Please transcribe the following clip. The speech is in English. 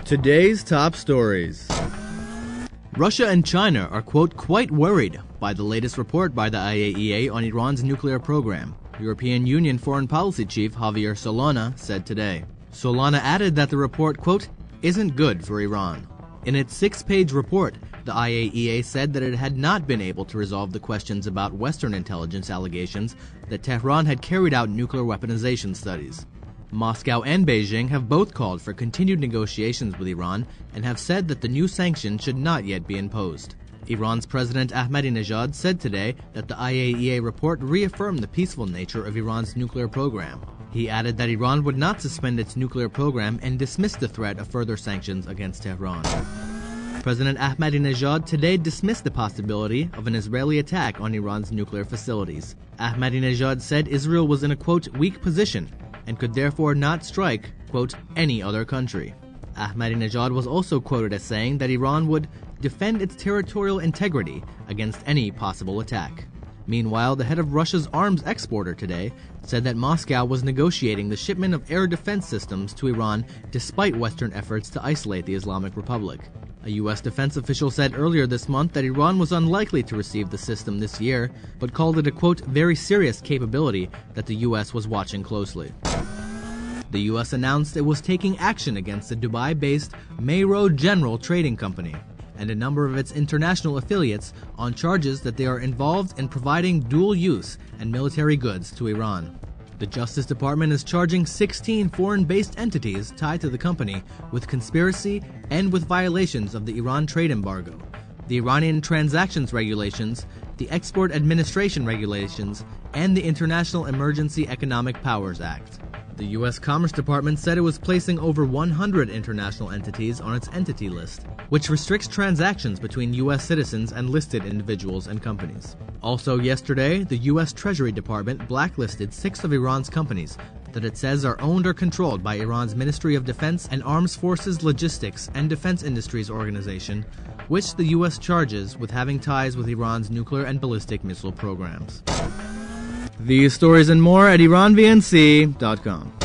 Today's top stories. Russia and China are, quote, quite worried by the latest report by the IAEA on Iran's nuclear program, European Union Foreign Policy Chief Javier Solana said today. Solana added that the report, quote, isn't good for Iran. In its 6-page report, the IAEA said that it had not been able to resolve the questions about Western intelligence allegations that Tehran had carried out nuclear weaponization studies. Moscow and Beijing have both called for continued negotiations with Iran and have said that the new sanctions should not yet be imposed. Iran's President Ahmadinejad said today that the IAEA report reaffirmed the peaceful nature of Iran's nuclear program. He added that Iran would not suspend its nuclear program and dismissed the threat of further sanctions against Tehran. President Ahmadinejad today dismissed the possibility of an Israeli attack on Iran's nuclear facilities. Ahmadinejad said Israel was in a, quote, weak position and could therefore not strike, quote, any other country. Ahmadinejad was also quoted as saying that Iran would defend its territorial integrity against any possible attack. Meanwhile, the head of Russia's arms exporter today said that Moscow was negotiating the shipment of air defense systems to Iran despite Western efforts to isolate the Islamic Republic. A U.S. defense official said earlier this month that Iran was unlikely to receive the system this year, but called it a, quote, very serious capability that the U.S. was watching closely. The U.S. announced it was taking action against the Dubai-based Mayro General Trading Company and a number of its international affiliates on charges that they are involved in providing dual-use and military goods to Iran. The Justice Department is charging 16 foreign-based entities tied to the company with conspiracy and with violations of the Iran trade embargo, the Iranian transactions regulations, the Export Administration regulations, and the International Emergency Economic Powers Act. The U.S. Commerce Department said it was placing over 100 international entities on its entity list, which restricts transactions between U.S. citizens and listed individuals and companies. Also yesterday, the U.S. Treasury Department blacklisted 6 of Iran's companies that it says are owned or controlled by Iran's Ministry of Defense and Armed Forces Logistics and Defense Industries Organization, which the U.S. charges with having ties with Iran's nuclear and ballistic missile programs. These stories and more at IranVNC.com.